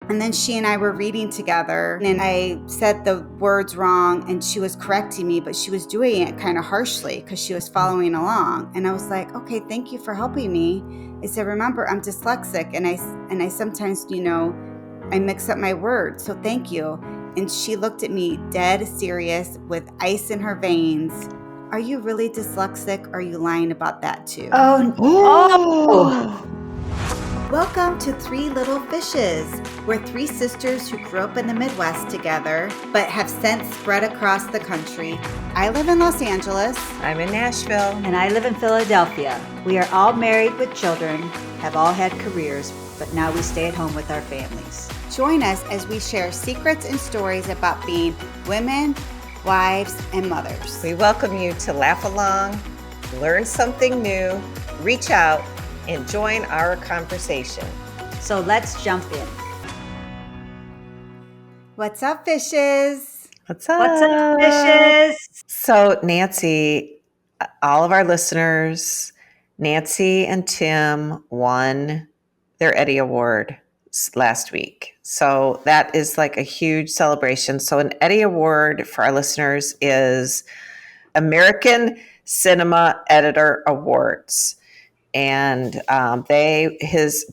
And then she and I were reading together, and I said the words wrong, and she was correcting me, but she was doing it kind of harshly because she was following along. And I was like, okay, thank you for helping me. I said, remember, I'm dyslexic, and I sometimes, I mix up my words, so thank you. And she looked at me dead serious with ice in her veins. Are you really dyslexic? Or are you lying about that too? Oh. Welcome to Three Little Fishes. We're three sisters who grew up in the Midwest together, but have since spread across the country. I live in Los Angeles. I'm in Nashville. And I live in Philadelphia. We are all married with children, have all had careers, but now we stay at home with our families. Join us as we share secrets and stories about being women, wives, and mothers. We welcome you to laugh along, learn something new, reach out, and join our conversation. So let's jump in. What's up, fishes? What's up? What's up, fishes? So, Nancy, all of our listeners, Nancy and Tim won their Eddie Award last week. So that is like a huge celebration. So an Eddie Award for our listeners is American Cinema Editor Awards. And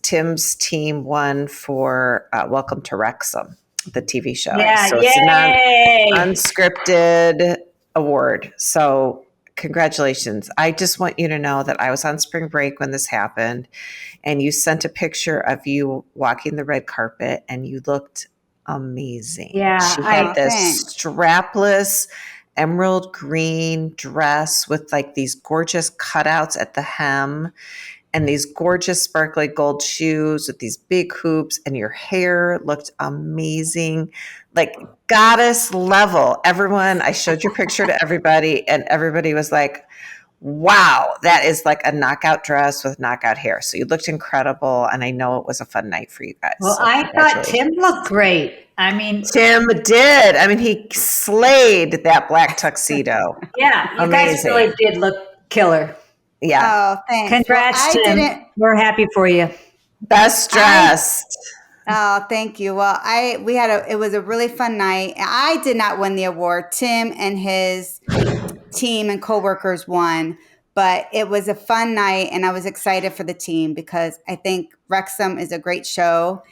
Tim's team won for Welcome to Wrexham, the TV show. Yeah, so it's an unscripted award. So congratulations. I just want you to know that I was on spring break when this happened, and you sent a picture of you walking the red carpet, and you looked amazing. Yeah, she had this strapless emerald green dress with like these gorgeous cutouts at the hem and these gorgeous sparkly gold shoes with these big hoops, and your hair looked amazing, like goddess level. I showed your picture to everybody, and everybody was like, wow, that is like a knockout dress with knockout hair. So you looked incredible, and I know it was a fun night for you guys. Well, so I thought Tim looked great. Tim did. He slayed that black tuxedo. Yeah, you guys really did look killer. Yeah. Oh, thanks. Congrats, Tim. We're happy for you. Best dressed. Thank you. Well, it was a really fun night. I did not win the award. Tim and his team and coworkers won, but it was a fun night, and I was excited for the team because I think Wrexham is a great show.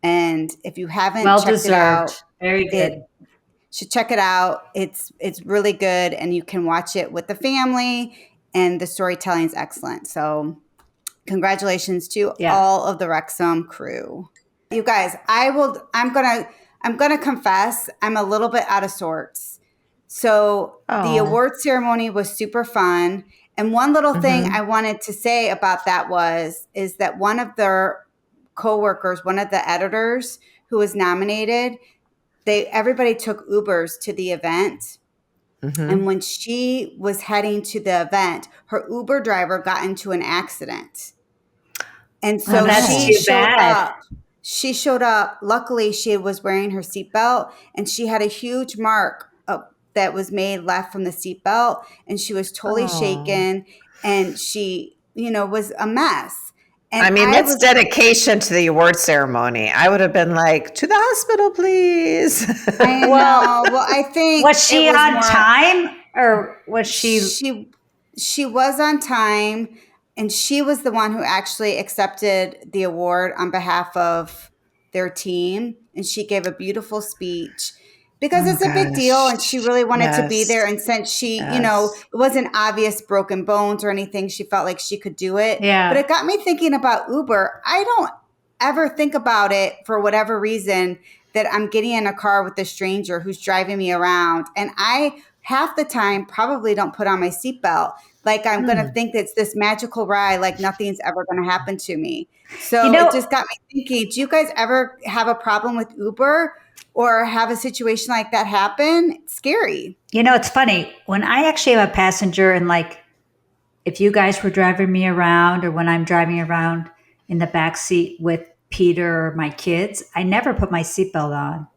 And if you haven't checked it out, very good. Should check it out. It's really good, and you can watch it with the family, and the storytelling is excellent. So congratulations to all of the Wrexham crew. You guys, I'm gonna confess, I'm a little bit out of sorts. So the award ceremony was super fun. And one little thing I wanted to say about that is that one of their coworkers, one of the editors who was nominated, everybody took Ubers to the event. And when she was heading to the event, her Uber driver got into an accident. And so she showed up. Luckily, she was wearing her seatbelt, and she had a huge mark that was left from the seatbelt, and she was totally shaken, and she, was a mess. And it's dedication to the award ceremony. I would have been like, to the hospital, please. I know. Well, I think was she on time, or was she? She was on time, and she was the one who actually accepted the award on behalf of their team, and she gave a beautiful speech. Because it's a big deal, and she really wanted to be there. And since she, it wasn't obvious broken bones or anything, she felt like she could do it. Yeah. But it got me thinking about Uber. I don't ever think about it for whatever reason that I'm getting in a car with a stranger who's driving me around. And I, half the time, probably don't put on my seatbelt. Like I'm going to think it's this magical ride, like nothing's ever going to happen to me. So it just got me thinking, do you guys ever have a problem with Uber? Or have a situation like that happen? It's scary. It's funny. When I actually am a passenger, and like if you guys were driving me around, or when I'm driving around in the back seat with Peter or my kids, I never put my seatbelt on.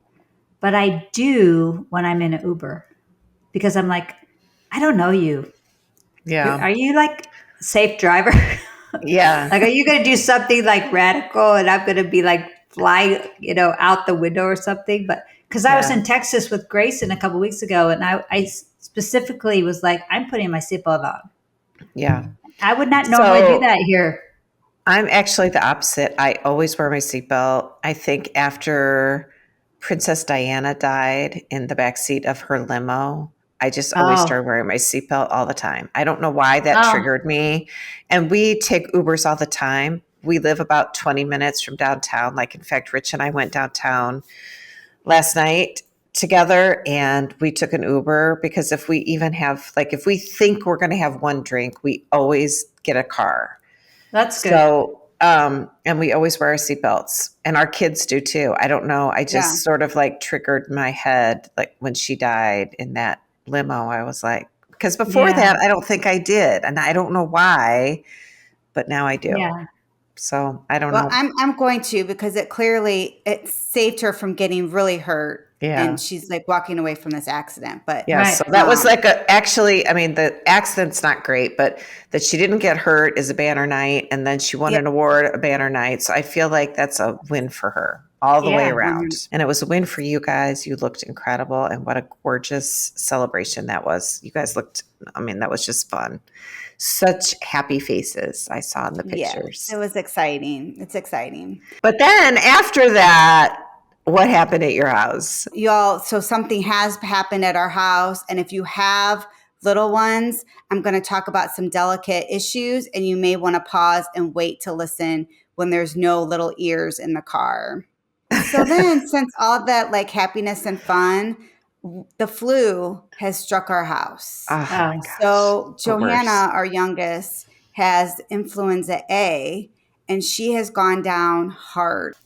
But I do when I'm in an Uber, because I'm like, I don't know you. Yeah. Are you like a safe driver? Yeah. Like, are you going to do something like radical, and I'm going to be like fly, out the window or something. But because I was in Texas with Grayson a couple weeks ago, and I specifically was like, I'm putting my seatbelt on. Yeah. I would not normally do that here. I'm actually the opposite. I always wear my seatbelt. I think after Princess Diana died in the backseat of her limo, I just always started wearing my seatbelt all the time. I don't know why that triggered me. And we take Ubers all the time. We live about 20 minutes from downtown. Like, in fact, Rich and I went downtown last night together and we took an Uber because if we even have, like, if we think we're going to have one drink, we always get a car. That's good. So, and we always wear our seatbelts, and our kids do too. I don't know. I just sort of like triggered my head, like when she died in that limo. I was like, because before that, I don't think I did, and I don't know why, but now I do. Yeah. So I don't know. I'm going to, because it saved her from getting really hurt. Yeah. And she's like walking away from this accident. But so that was like actually, I mean, the accident's not great, but that she didn't get hurt is a banner night. And then she won an award, a banner night. So I feel like that's a win for her all the way around. And it was a win for you guys. You looked incredible. And what a gorgeous celebration that was. You guys looked, I mean, that was just fun. Such happy faces I saw in the pictures. It was exciting. It's exciting. But then after that, what happened at your house? Y'all, so something has happened at our house. And if you have little ones, I'm going to talk about some delicate issues, and you may want to pause and wait to listen when there's no little ears in the car. So then, since all that like happiness and fun, the flu has struck our house. So Johanna, our youngest, has influenza A, and she has gone down hard.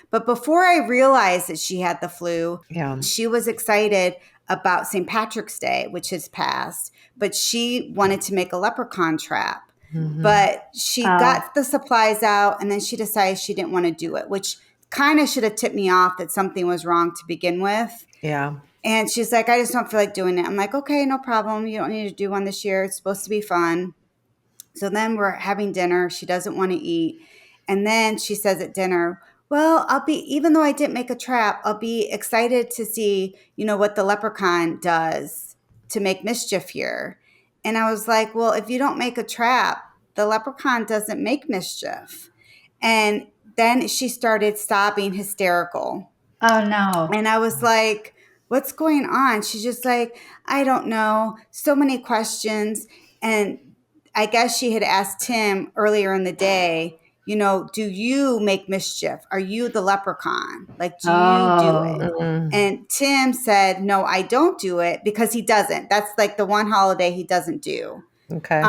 But before I realized that she had the flu, she was excited about St. Patrick's Day, which has passed, but she wanted to make a leprechaun trap. But she got the supplies out, and then she decided she didn't want to do it, which kind of should have tipped me off that something was wrong to begin with. Yeah. And she's like, I just don't feel like doing it. I'm like, okay, no problem. You don't need to do one this year. It's supposed to be fun. So then we're having dinner. She doesn't want to eat. And then she says at dinner, well, even though I didn't make a trap, I'll be excited to see, what the leprechaun does to make mischief here. And I was like, well, if you don't make a trap, the leprechaun doesn't make mischief. And then she started sobbing hysterical. Oh, no. And I was like, what's going on? She's just like, I don't know. So many questions. And I guess she had asked Tim earlier in the day, do you make mischief? Are you the leprechaun? Like, do you do it? And Tim said, no, I don't do it, because he doesn't. That's like the one holiday he doesn't do. Okay.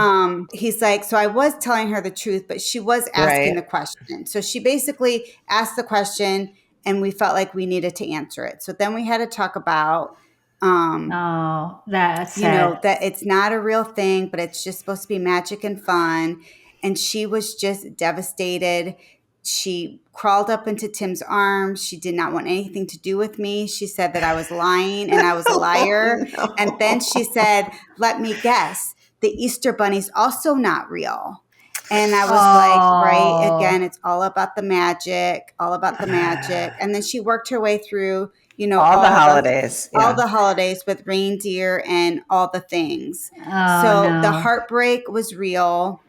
He's like, so I was telling her the truth, but she was asking the question. So she basically asked the question, and we felt like we needed to answer it. So then we had to talk about, that's sad. that it's not a real thing, but it's just supposed to be magic and fun. And she was just devastated. She crawled up into Tim's arms. She did not want anything to do with me. She said that I was lying and I was a liar. No. And then she said, let me guess, the Easter Bunny's also not real. And I was like, right, again, it's all about the magic, And then she worked her way through, all the holidays. All the holidays with reindeer and all the things. The heartbreak was real.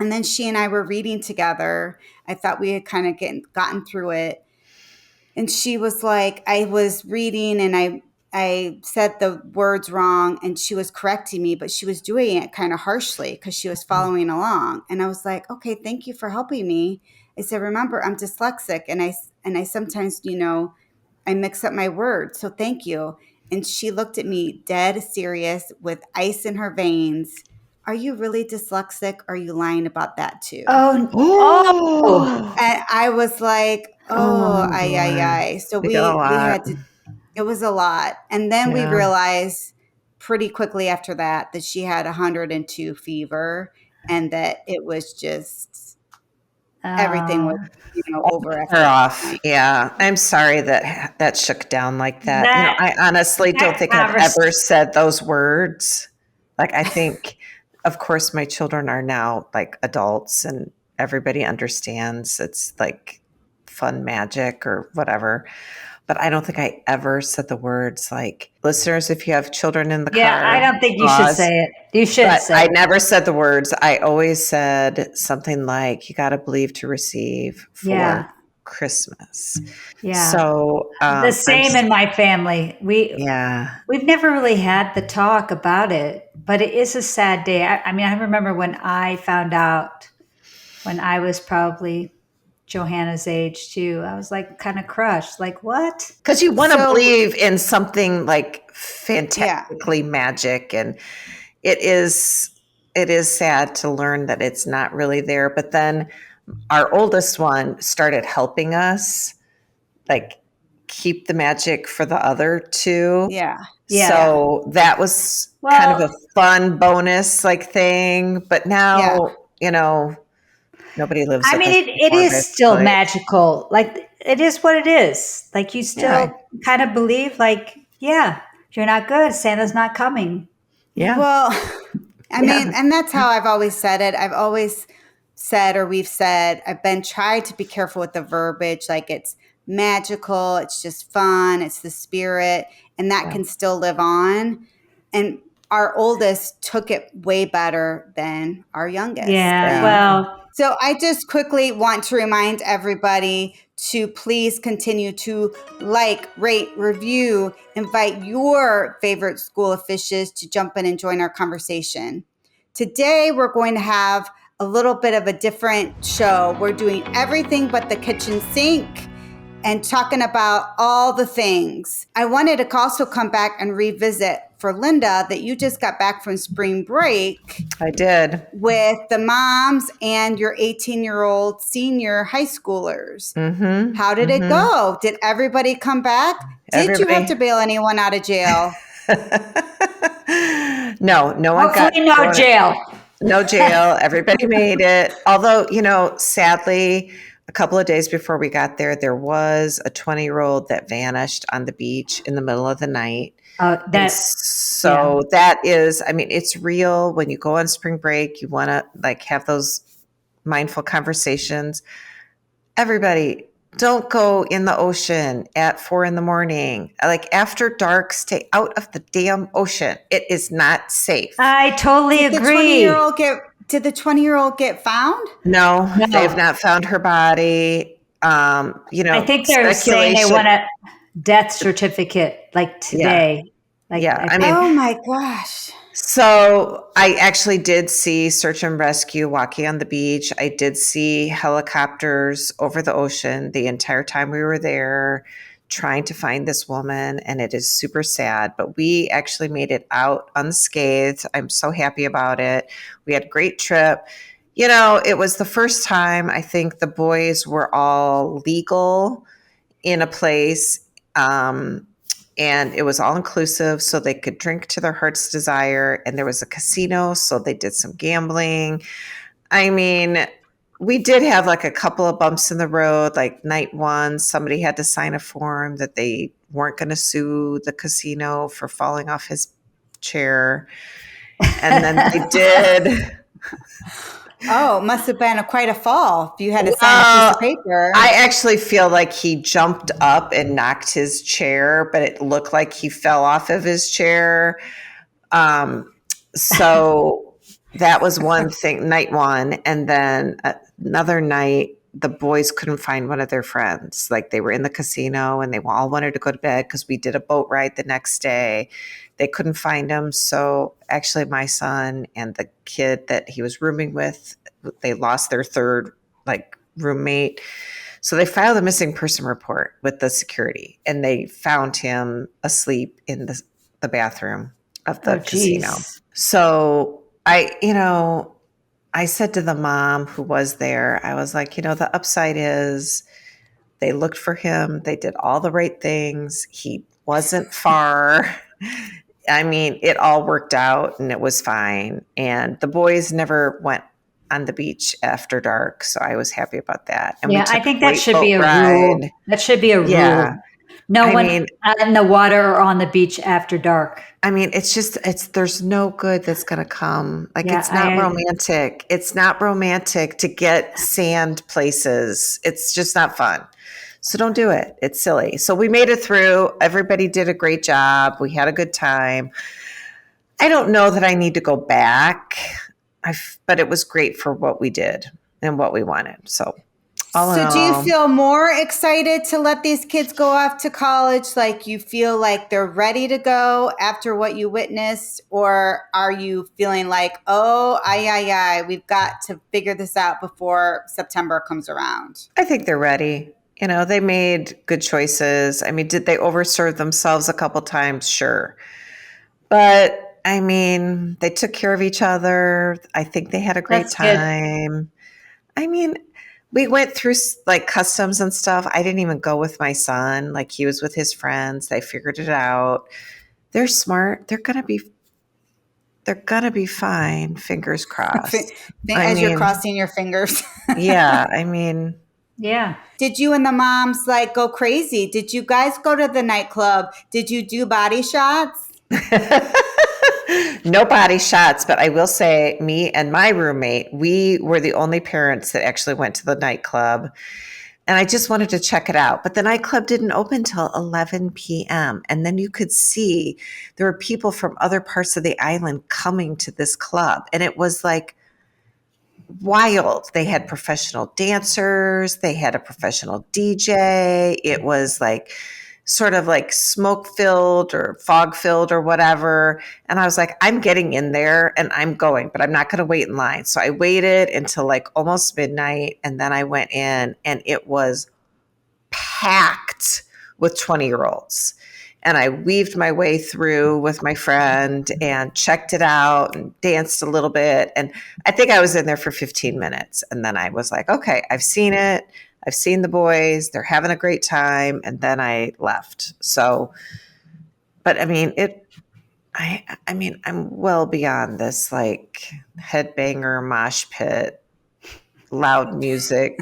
And then she and I were reading together. I thought we had kind of gotten through it. And she was like, I was reading and I said the words wrong, and she was correcting me, but she was doing it kind of harshly because she was following along. And I was like, okay, thank you for helping me. I said, remember, I'm dyslexic, and I sometimes, I mix up my words. So thank you. And she looked at me dead serious with ice in her veins. Are you really dyslexic? Or are you lying about that too? Oh. And I was like, ay. So we had to, it was a lot. And then we realized pretty quickly after that she had 102 fever, and that it was just, everything was, over her off. Yeah. I'm sorry that shook down like that. I honestly don't think I've ever said those words. Like, I think, of course, my children are now like adults and everybody understands it's like fun magic or whatever. But I don't think I ever said the words like, listeners, if you have children in the Yeah, car, I don't think you should pause. say it. You should But say I it. never said the words. I always said something like, you got to believe to receive for Yeah. Christmas. Yeah. So The same in my family. yeah. We've never really had the talk about it, but it is a sad day. I mean, I remember when I found out when I was probably Johanna's age too. I was like kind of crushed. Like, what? Because you want to So- believe in something like Yeah. fantastically magic, and it is sad to learn that it's not really there. But then our oldest one started helping us like keep the magic for the other two. Yeah. Yeah. So that was kind of Well- a fun bonus like thing. But now, nobody lives I with mean, us it anymore, is still basically. magical. Like, it is what it is. Like, you still Yeah. kind of believe, like, yeah, if you're not good, Santa's not coming. Yeah. Well, I mean, and that's how I've always said it. I've always said, or we've said, I've been tried to be careful with the verbiage. Like, it's magical, it's just fun, it's the spirit, and that can still live on. And our oldest took it way better than our youngest. Yeah. Well, So I just quickly want to remind everybody to please continue to like, rate, review, invite your favorite school of fishes to jump in and join our conversation. Today, we're going to have a little bit of a different show. We're doing everything but the kitchen sink and talking about all the things. I wanted to also come back and revisit for Linda that you just got back from spring break I did. with the moms and your 18-year-old senior high schoolers. Mm-hmm. How did it go? Did everybody come back? Did you have to bail anyone out of jail? No one got hopefully no jail. No jail. Everybody made it. Although, sadly, a couple of days before we got there, there was a 20-year-old that vanished on the beach in the middle of the night. That is, I mean, it's real. When you go on spring break, you want to like have those mindful conversations. Everybody, don't go in the ocean at 4 a.m. Like after dark, stay out of the damn ocean. It is not safe. I totally agree. Did the 20-year-old get found? No, they have not found her body. I think they're saying they want a death certificate like today. Oh my gosh. So I actually did see search and rescue walking on the beach. I did see helicopters over the ocean the entire time we were there trying to find this woman, and it is super sad, but we actually made it out unscathed. I'm so happy about it. We had a great trip. It was the first time I think the boys were all legal in a place, and it was all inclusive, so they could drink to their heart's desire. And there was a casino, so they did some gambling. I mean, we did have like a couple of bumps in the road. Like night one, somebody had to sign a form that they weren't going to sue the casino for falling off his chair. And then they did. Oh, it must have been quite a fall if you had to sign a piece of paper. I actually feel like he jumped up and knocked his chair, but it looked like he fell off of his chair. So that was one thing, night one. And then another night, the boys couldn't find one of their friends. Like they were in the casino and they all wanted to go to bed because we did a boat ride the next day. They couldn't find him. So actually my son and the kid that he was rooming with, they lost their third roommate. So they filed a missing person report with the security, and they found him asleep in the bathroom of the casino. So I said to the mom who was there, I was like, the upside is they looked for him. They did all the right things. He wasn't far. I mean, it all worked out and it was fine. And the boys never went on the beach after dark. So I was happy about that. And I think that should be a rule. That should be a rule. No one in the water or on the beach after dark. I mean, there's no good that's going to come. It's not romantic. It's not romantic to get sand places. It's just not fun. So don't do it. It's silly. So we made it through. Everybody did a great job. We had a good time. I don't know that I need to go back, but it was great for what we did and what we wanted. So all in So do you all, feel more excited to let these kids go off to college? Like you feel like they're ready to go after what you witnessed? Or are you feeling like, oh, we've got to figure this out before September comes around? I think they're ready. They made good choices. I mean, did they overserve themselves a couple times? Sure. But I mean, they took care of each other. I think they had a great That's good. time. I mean, we went through like customs and stuff. I didn't even go with my son. Like he was with his friends. They figured it out. They're smart. They're gonna be fine. Fingers crossed. As you're crossing your fingers. Yeah. I mean, Yeah. Did you and the moms like go crazy? Did you guys go to the nightclub? Did you do body shots? no body shots, but I will say me and my roommate, we were the only parents that actually went to the nightclub. And I just wanted to check it out. But the nightclub didn't open till 11 p.m. And then you could see there were people from other parts of the island coming to this club. And it was like wild. They had professional dancers. They had a professional DJ. It was like sort of like smoke filled or fog filled or whatever. And I was like, I'm getting in there and I'm going, but I'm not going to wait in line. So I waited until like almost midnight. And then I went in and it was packed with 20-year-olds. And I weaved my way through with my friend and checked it out and danced a little bit. And I think I was in there for 15 minutes. And then I was like, okay, I've seen it. I've seen the boys. They're having a great time. And then I left. So, but I mean, I'm well beyond this like headbanger, mosh pit, loud music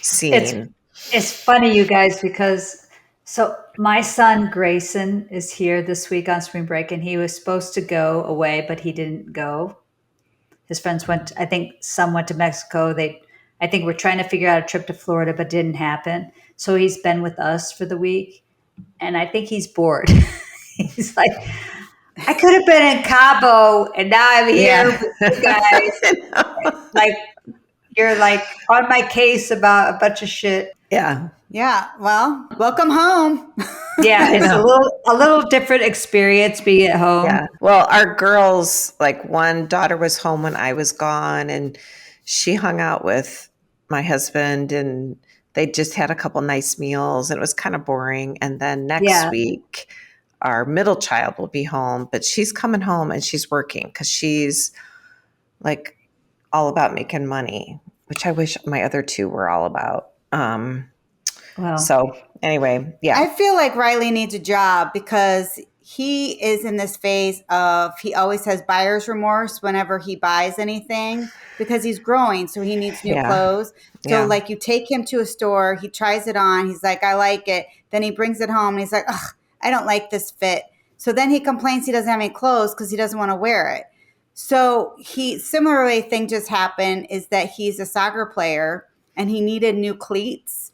scene. It's funny, you guys, because so my son Grayson is here this week on spring break, and he was supposed to go away, but he didn't go. His friends went. I think some went to Mexico. I think we're trying to figure out a trip to Florida, but didn't happen. So he's been with us for the week, and I think he's bored. He's like, I could have been in Cabo, and now I'm here with you guys. Like you're like on my case about a bunch of shit. Yeah. Yeah. Well, welcome home. Yeah, it's a little different experience being at home. Yeah. Well, our girls, like one daughter was home when I was gone, and she hung out with my husband, and they just had a couple nice meals, and it was kind of boring. And then next week, our middle child will be home, but she's coming home and she's working because she's like all about making money, which I wish my other two were all about. So anyway, yeah. I feel like Riley needs a job because he is in this phase of he always has buyer's remorse whenever he buys anything because he's growing. So he needs new clothes. So like you take him to a store, he tries it on. He's like, I like it. Then he brings it home and he's like, ugh, I don't like this fit. So then he complains he doesn't have any clothes because he doesn't want to wear it. So similarly thing just happened is that he's a soccer player and he needed new cleats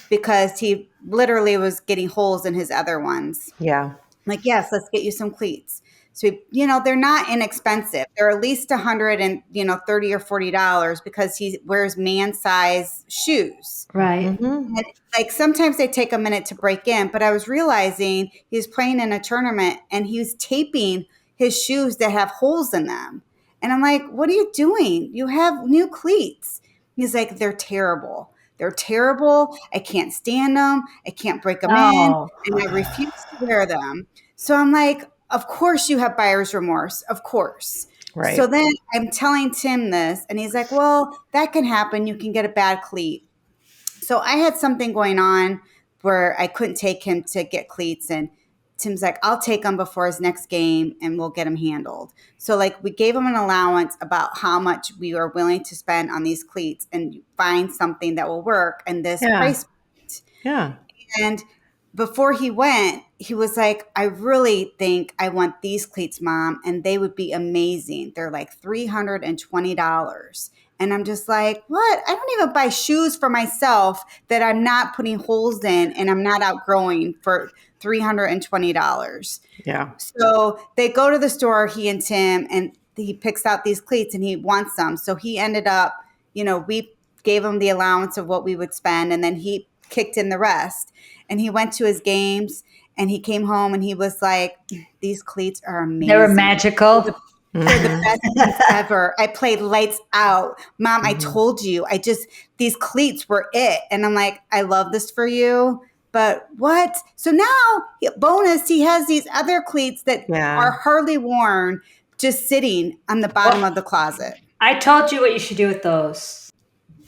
because he literally was getting holes in his other ones. Yeah. Like, yes, let's get you some cleats. So, they're not inexpensive. They're at least $130 or $40 because he wears man size shoes. Right. Mm-hmm. And, like sometimes they take a minute to break in, but I was realizing he was playing in a tournament and he was taping his shoes that have holes in them. And I'm like, what are you doing? You have new cleats. He's like, they're terrible. They're terrible. I can't stand them. I can't break them in. And I refuse to wear them. So I'm like, of course you have buyer's remorse. Of course. Right. So then I'm telling Tim this and he's like, well, that can happen. You can get a bad cleat. So I had something going on where I couldn't take him to get cleats and Tim's like, I'll take him before his next game and we'll get him handled. So like we gave him an allowance about how much we are willing to spend on these cleats and find something that will work in this price point. Yeah. And before he went, he was like, I really think I want these cleats, Mom, and they would be amazing. They're like $320. And I'm just like, what? I don't even buy shoes for myself that I'm not putting holes in and I'm not outgrowing for $320. Yeah. So they go to the store, he and Tim, and he picks out these cleats and he wants them. So he ended up, we gave him the allowance of what we would spend, and then he kicked in the rest. And he went to his games and he came home and he was like, these cleats are amazing. They were magical. They're the best things ever. I played lights out. Mom, I told you, these cleats were it. And I'm like, I love this for you. But what? So now, bonus, he has these other cleats that are hardly worn, just sitting on the bottom of the closet. I told you what you should do with those.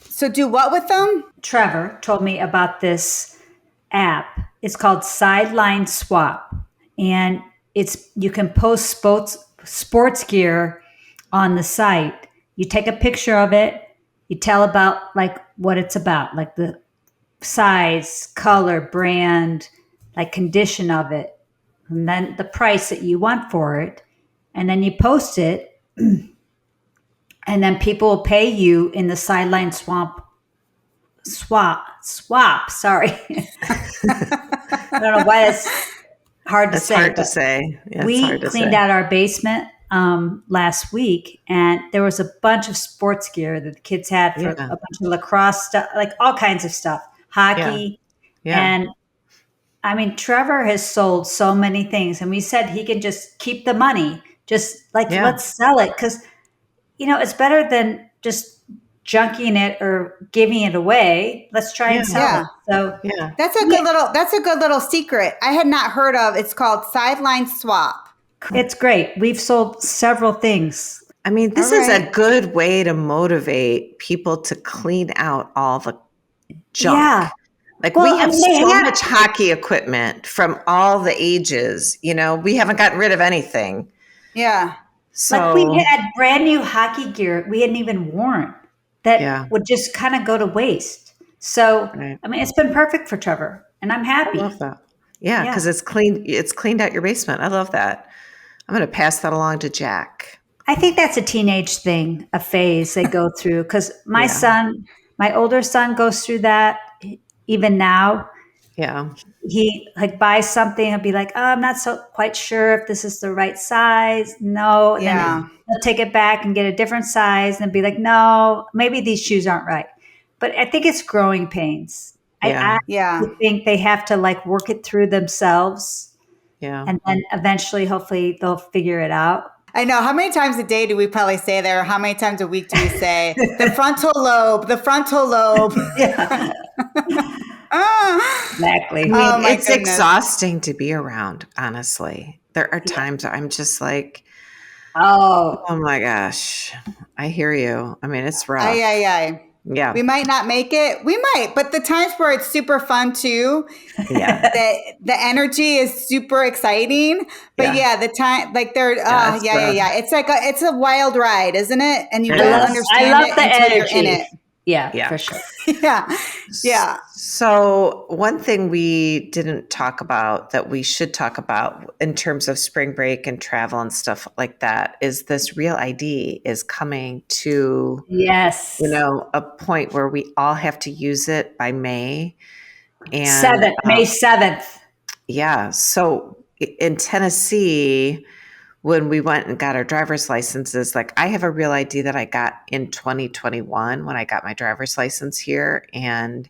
So do what with them? Trevor told me about this app. It's called Sideline Swap. And you can post sports gear on the site. You take a picture of it. You tell about like what it's about, like the size, color, brand, like condition of it, and then the price that you want for it, and then you post it, and then people will pay you in the Sideline swap. Sorry, I don't know why that's hard to say. It's hard to say. Yeah, we cleaned out our basement last week, and there was a bunch of sports gear that the kids had for a bunch of lacrosse stuff, like all kinds of stuff. Hockey. Yeah. And I mean, Trevor has sold so many things, and we said he can just keep the money, just like, let's sell it. Cause it's better than just junking it or giving it away. Let's try and sell it. So that's a good little secret. I had not heard of. It's called Sideline Swap. It's great. We've sold several things. I mean, this is a good way to motivate people to clean out all the junk. Yeah. Like we have so much hockey equipment from all the ages, we haven't gotten rid of anything. Yeah. So like we had brand new hockey gear we hadn't even worn that would just kind of go to waste. So, I mean, it's been perfect for Trevor, and I'm happy. I love that. Yeah. Cause it's cleaned out your basement. I love that. I'm going to pass that along to Jack. I think that's a teenage thing, a phase they go through. Cause my older son goes through that even now. Yeah. He buys something and be like, oh, I'm not so quite sure if this is the right size. No. Yeah. Then he'll take it back and get a different size and be like, no, maybe these shoes aren't right. But I think it's growing pains. I think they have to work it through themselves. Yeah. And then eventually, hopefully they'll figure it out. I know. How many times a day do we probably say there? How many times a week do we say the frontal lobe? Yeah. Exactly. I mean, it's exhausting to be around, honestly. There are times where I'm just like, oh my gosh, I hear you. I mean, it's rough. Yeah. We might not make it. We might, but the times where it's super fun too. Yeah. The energy is super exciting. But the time it's a wild ride, isn't it? And you don't understand it until you're in it. Yeah, for sure. Yeah. So one thing we didn't talk about that we should talk about in terms of spring break and travel and stuff like that is this Real ID is coming to a point where we all have to use it by May. And May 7th. Yeah. So in Tennessee, when we went and got our driver's licenses, I have a Real ID that I got in 2021 when I got my driver's license here. And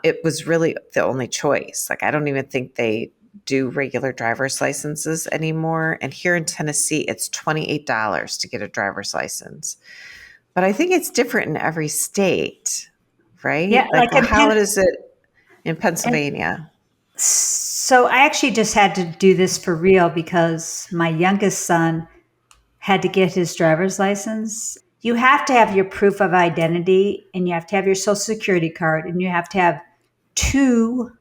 it was really the only choice. I don't even think they do regular driver's licenses anymore. And here in Tennessee, it's $28 to get a driver's license. But I think it's different in every state, right? Yeah. How is it in Pennsylvania? So I actually just had to do this for real because my youngest son had to get his driver's license. You have to have your proof of identity, and you have to have your social security card, and you have to have 2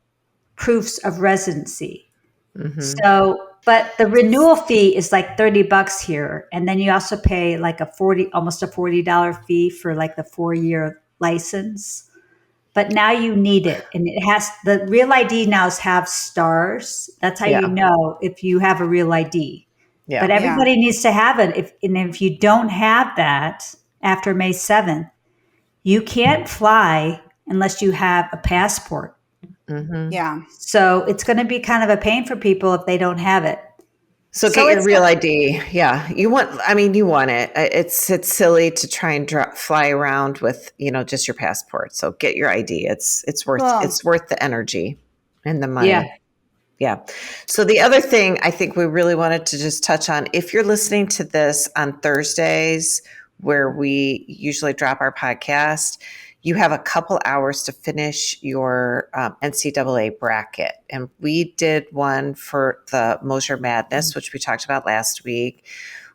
proofs of residency. Mm-hmm. So, but the renewal fee is $30 here. And then you also pay almost a $40 fee for the 4-year license. But now you need it, and the Real ID now have stars. That's how you know if you have a Real ID. Yeah. But everybody needs to have it. If you don't have that, after May 7th. You can't fly unless you have a passport. Mm-hmm. Yeah. So it's going to be kind of a pain for people if they don't have it. So get your real ID. Yeah, you want it. It's silly to try and fly around with just your passport. So get your ID. It's worth the energy and the money. Yeah. Yeah. So the other thing I think we really wanted to just touch on, if you're listening to this on Thursdays, where we usually drop our podcast, you have a couple hours to finish your NCAA bracket. And we did one for the Mosher Madness, which we talked about last week,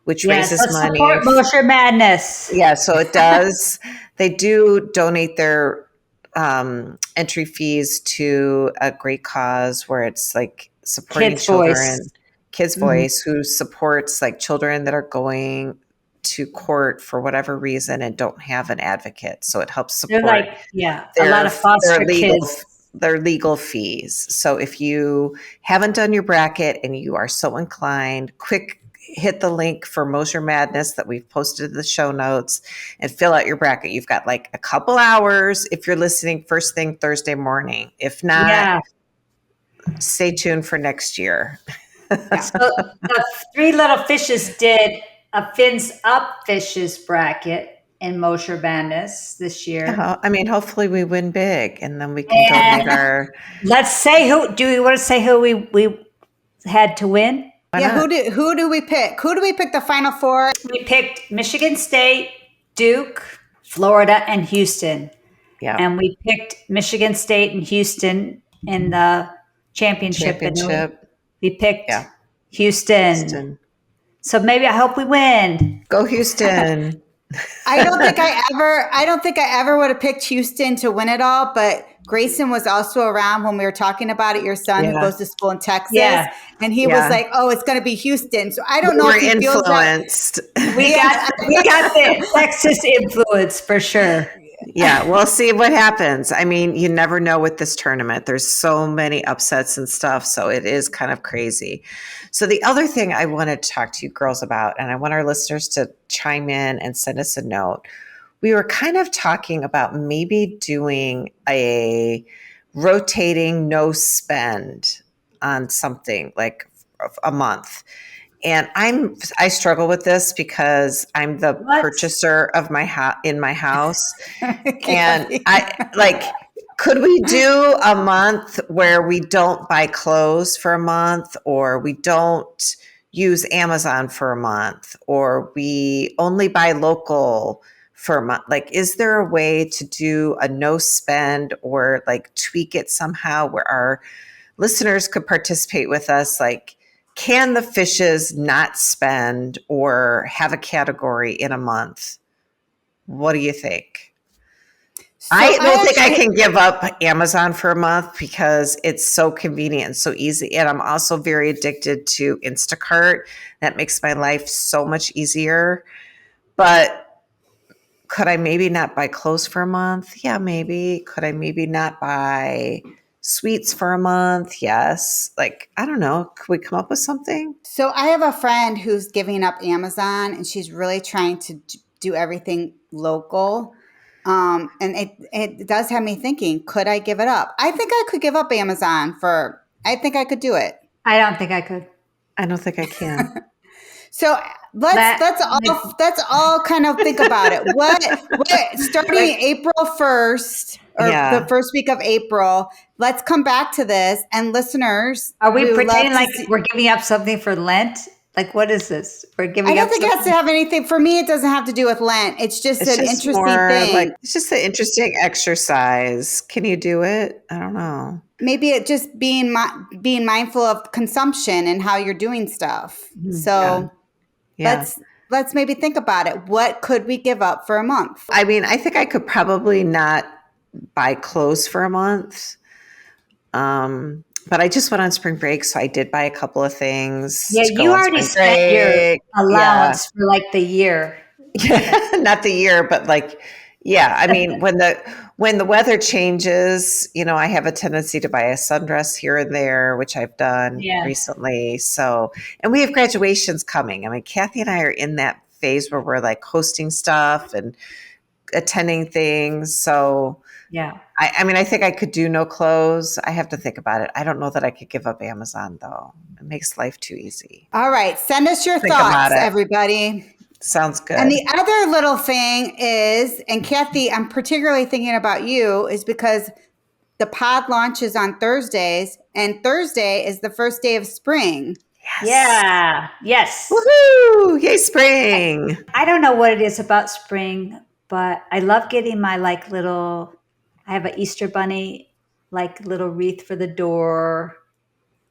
which raises money. Support Mosher Madness. Yeah, so it does. They do donate their entry fees to a great cause where it's like supporting Kids children, Voice. Kids Voice, who supports like children that are going to court for whatever reason and don't have an advocate. So it helps support a lot of foster kids. Their legal fees. So if you haven't done your bracket and you are so inclined, quick hit the link for Mosher Madness that we've posted in the show notes and fill out your bracket. You've got like a couple hours if you're listening first thing Thursday morning. If not, stay tuned for next year. So the Three Little Fishes did a Fins Up Fishes bracket in Mosher Madness this year. I mean, hopefully we win big and then we can donate our... Let's say do we want to say who we had to win? Who do we pick? Who do we pick the Final Four? We picked Michigan State, Duke, Florida, and Houston. Yeah. And we picked Michigan State and Houston in the championship. And we picked Houston. So maybe I hope we win. Go Houston. I don't think I ever would have picked Houston to win it all, but Grayson was also around when we were talking about it, your son who goes to school in Texas. Yeah. And he was like, oh, it's going to be Houston. So I don't know if he influenced. We got the Texas influence for sure. Yeah, we'll see what happens. I mean, you never know with this tournament. There's so many upsets and stuff, so it is kind of crazy. So the other thing I wanted to talk to you girls about, and I want our listeners to chime in and send us a note. We were kind of talking about maybe doing a rotating no spend on something like a month. And I struggle with this because I'm the purchaser of in my house. And could we do a month where we don't buy clothes for a month, or we don't use Amazon for a month, or we only buy local for a month? Like, is there a way to do a no spend or like tweak it somehow where our listeners could participate with us? Like, can the fishes not spend or have a category in a month? What do you think? So I don't think I can give up Amazon for a month because it's so convenient and so easy. And I'm also very addicted to Instacart. That makes my life so much easier. But could I maybe not buy clothes for a month? Yeah, maybe. Could I maybe not buy sweets for a month? Yes. Like, I don't know. Could we come up with something? So I have a friend who's giving up Amazon, and she's really trying to do everything local. And it does have me thinking, could I give it up? I think I could give up Amazon I think I could do it. I don't think I could. I don't think I can. So let's all kind of think about it. What starting April 1st or the first week of April, let's come back to this. And listeners, are we pretending like we're giving up something for Lent? Like, what is this? We're giving up. I don't think it has to have anything. For me, it doesn't have to do with Lent. It's just an interesting thing. It's just an interesting exercise. Can you do it? I don't know. Maybe it just being mindful of consumption and how you're doing stuff. So let's maybe think about it. What could we give up for a month? I mean, I think I could probably not buy clothes for a month. But I just went on spring break, so I did buy a couple of things. Yeah, you already spent your allowance for like the year. Not the year, but like, I mean, when the weather changes, I have a tendency to buy a sundress here and there, which I've done recently. So, and we have graduations coming. I mean, Kathy and I are in that phase where we're like hosting stuff and attending things. So Yeah. I mean, I think I could do no clothes. I have to think about it. I don't know that I could give up Amazon though. It makes life too easy. All right. Send us your Think about thoughts, it. everybody. Sounds good. And the other little thing is, and Kathy, I'm particularly thinking about you, is because the pod launches on Thursdays, and Thursday is the first day of spring. Yes. Yeah. Yes. Woohoo! Yay, spring. I don't know what it is about spring, but I love getting my like little, I have an Easter bunny, like little wreath for the door.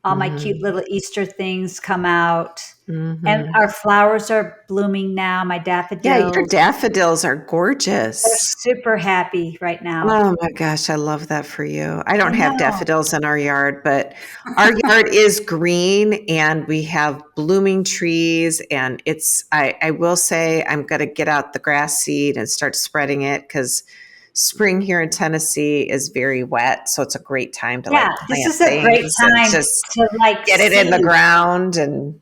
All my cute little Easter things come out. And our flowers are blooming now. My daffodils. Yeah, your daffodils are They're gorgeous. super happy right now. Oh my gosh, I love that for you. I don't I have know. daffodils in our yard, but our yard is green and we have blooming trees. And I will say, I'm going to get out the grass seed and start spreading it because spring here in Tennessee is very wet. So it's a great time to Yeah, like this plant is a great things and time just to like get it in the seed. ground and,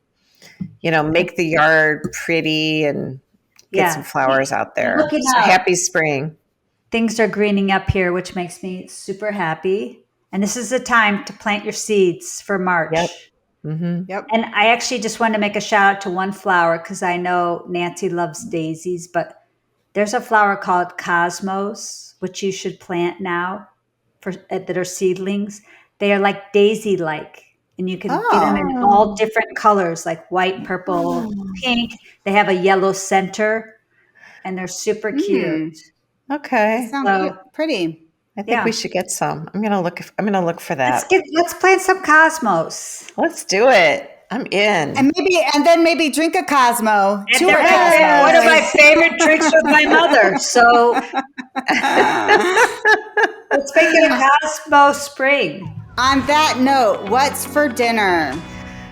make the yard pretty and get Yeah. some flowers out there. Looking So up. happy spring. Things are greening up here, which makes me super happy. And this is the time to plant your seeds for March. Yep. Mm-hmm. Yep. And I actually just wanted to make a shout out to one flower because I know Nancy loves daisies, but there's a flower called Cosmos, which you should plant now that are seedlings. They are like daisy-like, and you can get them in all different colors, like white, purple, pink. They have a yellow center, and they're super cute. Okay. Sounds So- pretty. I think Yeah. we should get some. I'm gonna look for that. Let's plant some Cosmos. Let's do it. I'm in. And then maybe drink a Cosmo. And Two they're Cosmos. one of my favorite drinks with my mother. So let's make it a Cosmo spring. On that note, what's for dinner?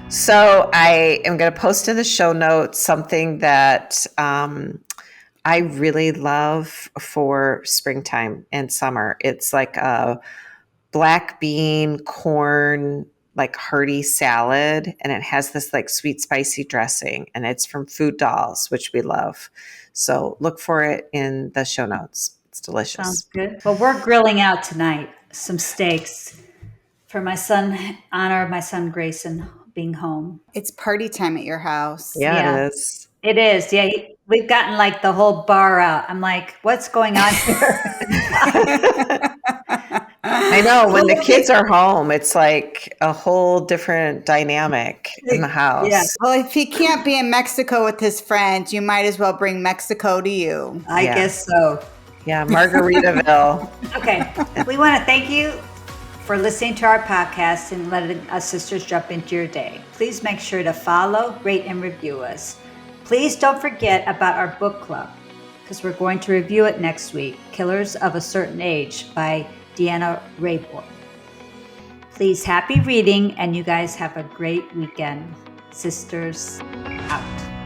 So I am going to post in the show notes something that I really love for springtime and summer. It's like a black bean, corn, like hearty salad, and it has this like sweet spicy dressing, and it's from Food Dolls, which we love. So look for it in the show notes. It's delicious. Sounds good. Well, we're grilling out tonight some steaks for my son, honor of my son Grayson being home. It's party time at your house. Yeah, Yeah. it is. It is. Yeah. We've gotten like the whole bar out. I'm like, what's going on here? I know when the kids are home, it's like a whole different dynamic in the house. Yeah. Well, if he can't be in Mexico with his friends, you might as well bring Mexico to you. I Yeah. guess so. Yeah, Margaritaville. Okay. We want to thank you for listening to our podcast and letting us sisters jump into your day. Please make sure to follow, rate, and review us. Please don't forget about our book club because we're going to review it next week, Killers of a Certain Age by Deanna Rayborn. Please, happy reading, and you guys have a great weekend. Sisters out.